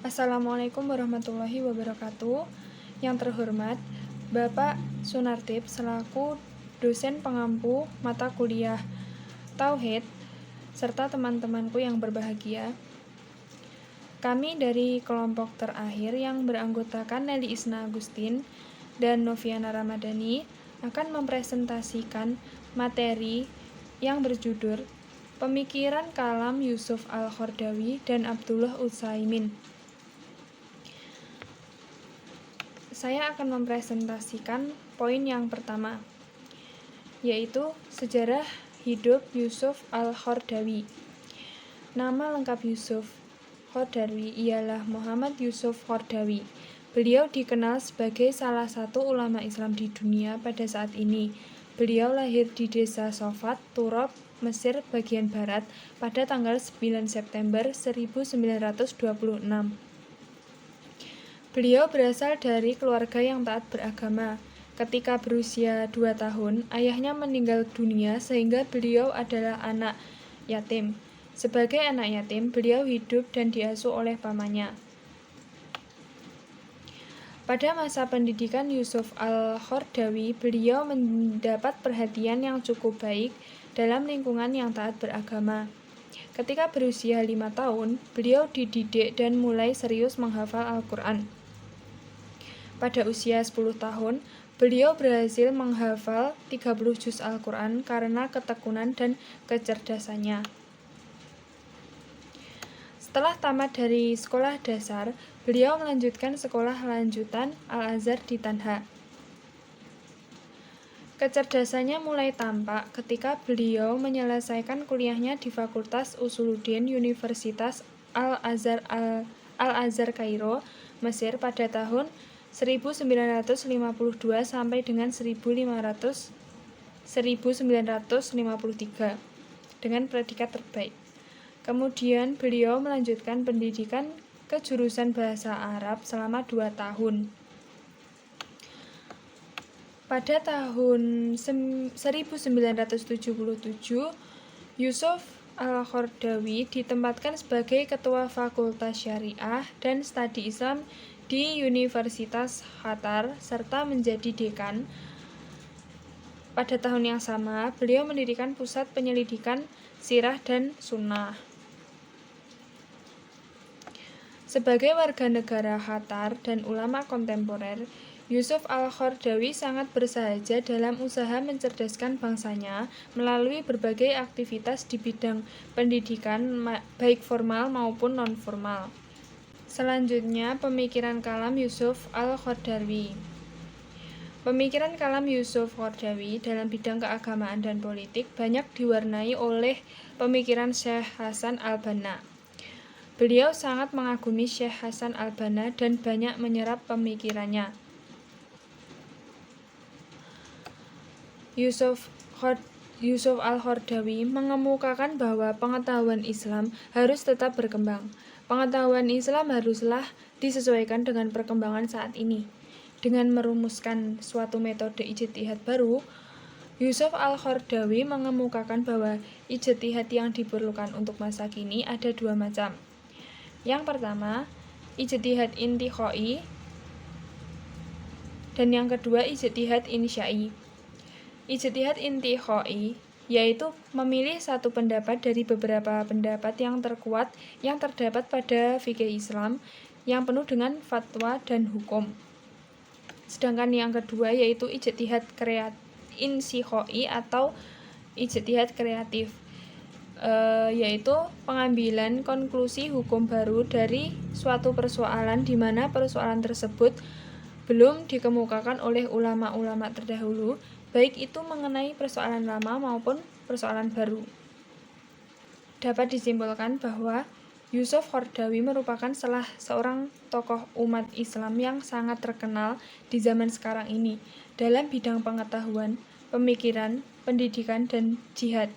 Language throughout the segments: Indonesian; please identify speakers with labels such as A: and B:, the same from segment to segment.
A: Assalamualaikum warahmatullahi wabarakatuh. Yang terhormat, Bapak Sunartip selaku dosen pengampu mata kuliah Tauhid serta teman-temanku yang berbahagia. Kami dari kelompok terakhir yang beranggotakan Nelly Isna Agustin dan Noviana Ramadhani akan mempresentasikan materi yang berjudul Pemikiran Kalam Yusuf Al-Qaradawi dan Abdullah Utsaimin. Saya akan mempresentasikan poin yang pertama, yaitu sejarah hidup Yusuf Al-Qaradawi. Nama lengkap Yusuf Qaradawi ialah Muhammad Yusuf Qaradawi. Beliau dikenal sebagai salah satu ulama Islam di dunia pada saat ini. Beliau lahir di desa Sofat, Turab, Mesir bagian barat pada tanggal 9 September 1926. Beliau berasal dari keluarga yang taat beragama. Ketika berusia 2 tahun, ayahnya meninggal dunia sehingga beliau adalah anak yatim. Sebagai anak yatim, beliau hidup dan diasuh oleh pamannya. Pada masa pendidikan Yusuf Al-Qaradawi, beliau mendapat perhatian yang cukup baik dalam lingkungan yang taat beragama. Ketika berusia 5 tahun, beliau dididik dan mulai serius menghafal Al-Quran. Pada usia 10 tahun, beliau berhasil menghafal 30 juz Al-Quran karena ketekunan dan kecerdasannya. Setelah tamat dari sekolah dasar, beliau melanjutkan sekolah lanjutan Al-Azhar di Tanha. Kecerdasannya mulai tampak ketika beliau menyelesaikan kuliahnya di Fakultas Usuluddin Universitas Al-Azhar Kairo, Mesir pada tahun 1952 sampai dengan 1953 dengan predikat terbaik. Kemudian beliau melanjutkan pendidikan ke jurusan Bahasa Arab selama 2 tahun. Pada tahun 1977, Yusuf Al-Qaradawi ditempatkan sebagai Ketua Fakultas Syariah dan Studi Islam di Universitas Qatar serta menjadi dekan. Pada tahun yang sama, beliau mendirikan Pusat Penyelidikan Sirah dan Sunnah. Sebagai warga negara Qatar dan ulama kontemporer, Yusuf Al-Qaradawi sangat bersahaja dalam usaha mencerdaskan bangsanya melalui berbagai aktivitas di bidang pendidikan baik formal maupun non-formal. Selanjutnya, pemikiran kalam Yusuf Al-Qaradawi. Pemikiran kalam Yusuf Qaradawi dalam bidang keagamaan dan politik banyak diwarnai oleh pemikiran Syekh Hasan Al-Banna. Beliau sangat mengagumi Syekh Hasan Al-Banna dan banyak menyerap pemikirannya. Yusuf Al-Qaradawi mengemukakan bahwa pengetahuan Islam harus tetap berkembang. Pengetahuan Islam haruslah disesuaikan dengan perkembangan saat ini. Dengan merumuskan suatu metode ijtihad baru, Yusuf Al-Qaradawi mengemukakan bahwa ijtihad yang diperlukan untuk masa kini ada 2 macam. Yang pertama, ijtihad intiqai, dan yang kedua ijtihad insyai. Ijtihad intiqai yaitu memilih satu pendapat dari beberapa pendapat yang terkuat yang terdapat pada fikih Islam yang penuh dengan fatwa dan hukum. Sedangkan yang kedua yaitu ijtihad insyai atau ijtihad kreatif, yaitu pengambilan konklusi hukum baru dari suatu persoalan di mana persoalan tersebut belum dikemukakan oleh ulama-ulama terdahulu, baik itu mengenai persoalan lama maupun persoalan baru. Dapat disimpulkan bahwa Yusuf Qaradawi merupakan salah seorang tokoh umat Islam yang sangat terkenal di zaman sekarang ini dalam bidang pengetahuan, pemikiran, pendidikan, dan jihad.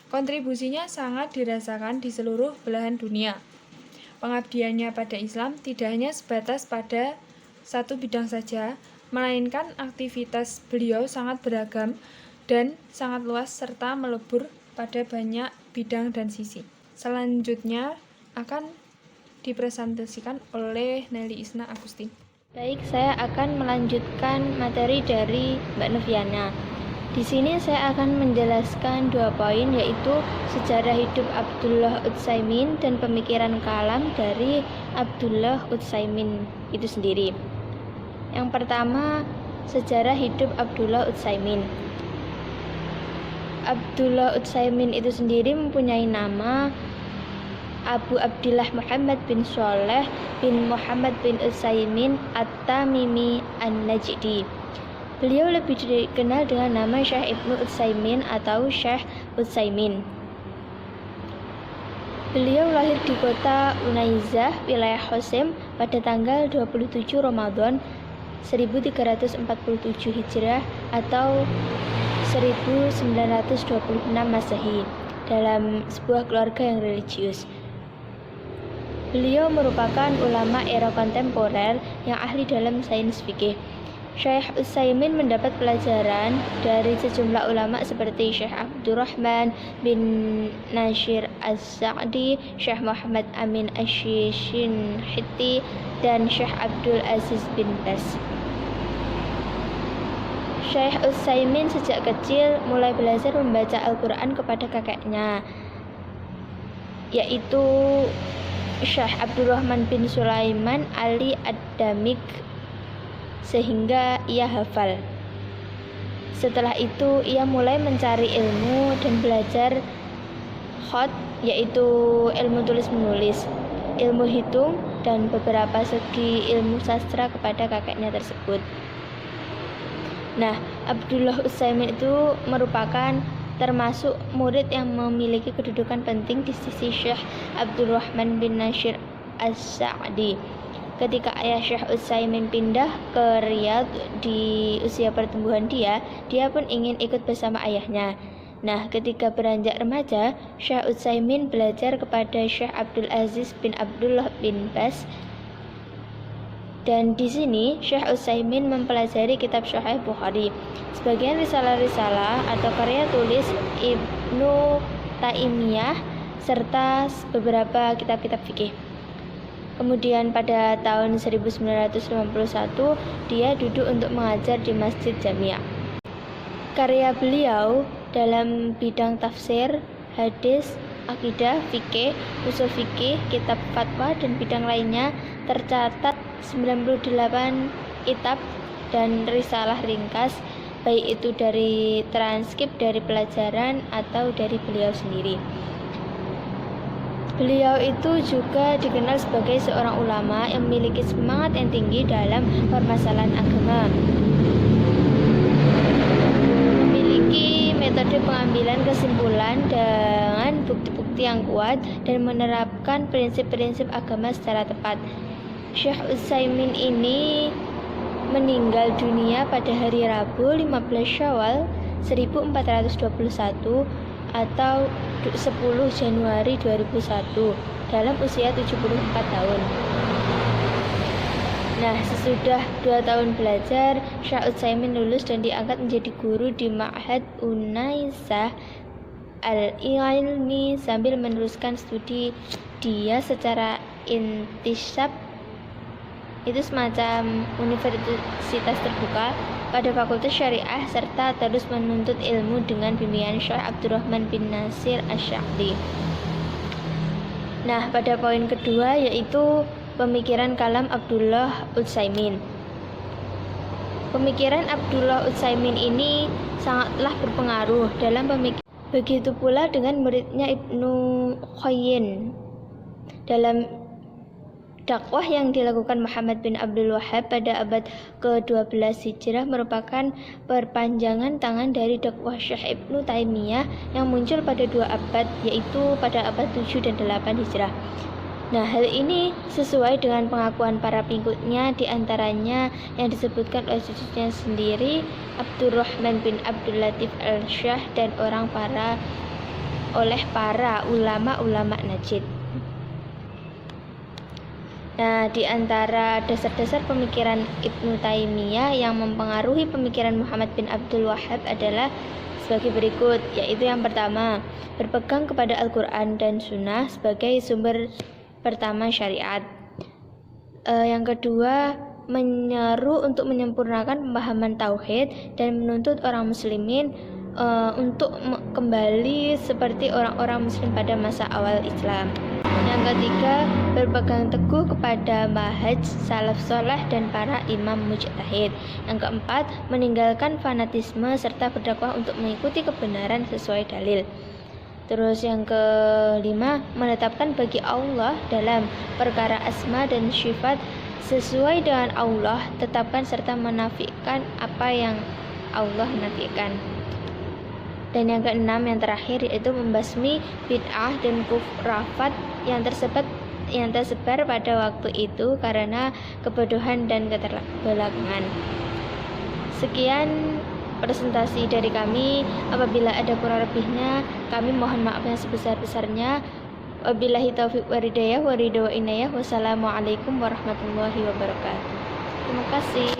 A: Kontribusinya sangat dirasakan di seluruh belahan dunia. Pengabdiannya pada Islam tidak hanya sebatas pada satu bidang saja, melainkan aktivitas beliau sangat beragam dan sangat luas serta melebur pada banyak bidang dan sisi. Selanjutnya akan dipresentasikan oleh Nelly Isna Agustin.
B: Baik, saya akan melanjutkan materi dari Mbak Noviana. Di sini saya akan menjelaskan 2 poin, yaitu sejarah hidup Abdullah Utsaimin dan pemikiran kalam dari Abdullah Utsaimin itu sendiri. Yang pertama, sejarah hidup Abdullah Utsaimin. Abdullah Utsaimin itu sendiri mempunyai nama Abu Abdillah Muhammad bin Shaleh bin Muhammad bin Utsaimin At-Tamimi An-Najdi. Beliau lebih dikenal dengan nama Syekh Ibnu Utsaimin atau Syekh Utsaimin. Beliau lahir di kota Unaizah, wilayah Hosim pada tanggal 27 Ramadan 1347 Hijrah atau 1926 Masehi dalam sebuah keluarga yang religius. Beliau merupakan ulama era kontemporer yang ahli dalam sains fikih. Syekh Utsaimin mendapat pelajaran dari sejumlah ulama seperti Syekh Abdurrahman bin Nasir Az-Sa'di, Syekh Muhammad Amin Asy-Shinqiti, dan Syekh Abdul Aziz bin Baz. Syekh Utsaimin sejak kecil mulai belajar membaca Al-Quran kepada kakeknya, yaitu Syekh Abdurrahman bin Sulaiman Ali Ad-Damik, sehingga ia hafal. Setelah itu ia mulai mencari ilmu dan belajar khat, yaitu ilmu tulis menulis, ilmu hitung, dan beberapa segi ilmu sastra kepada kakeknya tersebut. Nah, Abdullah Utsaimin itu merupakan termasuk murid yang memiliki kedudukan penting di sisi Syekh Abdurrahman bin Nasir Az-Sa'di. Ketika ayah Syekh Utsaimin pindah ke Riyadh di usia pertumbuhan dia pun ingin ikut bersama ayahnya. Nah, ketika beranjak remaja, Syekh Utsaimin belajar kepada Syekh Abdul Aziz bin Abdullah bin Baz. Dan di sini Syekh Utsaimin mempelajari kitab Sahih Bukhari, sebagian risalah-risalah atau karya tulis Ibnu Taimiyah, serta beberapa kitab-kitab fikih. Kemudian pada tahun 1951 dia duduk untuk mengajar di Masjid Jami'ah. Karya beliau dalam bidang tafsir, hadis, akidah, fikih, usul fikih, kitab fatwa, dan bidang lainnya tercatat 98 kitab dan risalah ringkas, baik itu dari transkrip dari pelajaran atau dari beliau sendiri. Beliau itu juga dikenal sebagai seorang ulama yang memiliki semangat yang tinggi dalam permasalahan agama. Memiliki metode pengambilan kesimpulan dengan bukti-bukti yang kuat dan menerapkan prinsip-prinsip agama secara tepat. Syekh Utsaimin ini meninggal dunia pada hari Rabu 15 Syawal 1421 atau 10 Januari 2001 dalam usia 74 tahun. Nah, sesudah 2 tahun belajar, Syekh Utsaimin lulus dan diangkat menjadi guru di Ma'had Unaizah Al-Ilmi sambil meneruskan studi dia secara intisab, itu semacam universitas terbuka pada Fakultas Syariah, serta terus menuntut ilmu dengan bimbingan Syekh Abdurrahman bin Nasir Asy-Sa'di. Nah, pada poin kedua yaitu pemikiran kalam Abdullah Utsaimin. Pemikiran Abdullah Utsaimin ini sangatlah berpengaruh dalam pemikiran. Begitu pula dengan muridnya Ibnu Qayyim. Dalam dakwah yang dilakukan Muhammad bin Abdul Wahhab pada abad ke-12 Hijrah merupakan perpanjangan tangan dari dakwah Syekh Ibnu Taimiyah yang muncul pada 2 abad, yaitu pada abad 7 dan 8 Hijrah. Nah, hal ini sesuai dengan pengakuan para pengikutnya, diantaranya yang disebutkan oleh cucunya sendiri, Abdurrahman bin Abdul Latif Al-Syah, dan oleh para ulama-ulama Najd. Nah, di antara dasar-dasar pemikiran Ibnu Taimiyah yang mempengaruhi pemikiran Muhammad bin Abdul Wahhab adalah sebagai berikut, yaitu yang pertama, berpegang kepada Al-Quran dan Sunnah sebagai sumber Pertama, syariat. Yang kedua, menyeru untuk menyempurnakan pemahaman tauhid dan menuntut orang muslimin untuk kembali seperti orang-orang muslim pada masa awal Islam. Yang ketiga, berpegang teguh kepada manhaj salaf soleh dan para imam mujtahid. Yang keempat, meninggalkan fanatisme serta berdakwah untuk mengikuti kebenaran sesuai dalil. Terus yang kelima, menetapkan bagi Allah dalam perkara asma dan sifat sesuai dengan Allah, tetapkan serta menafikan apa yang Allah nafikan. Dan yang keenam, yang terakhir, yaitu membasmi bid'ah dan kufrafat yang tersebar pada waktu itu karena kebodohan dan keterbelakangan. Sekian presentasi dari kami. Apabila ada kurang lebihnya, kami mohon maaf yang sebesar-besarnya. Wabillahi taufiq waridayah waridwa inayah. Wassalamualaikum warahmatullahi wabarakatuh. Terima kasih.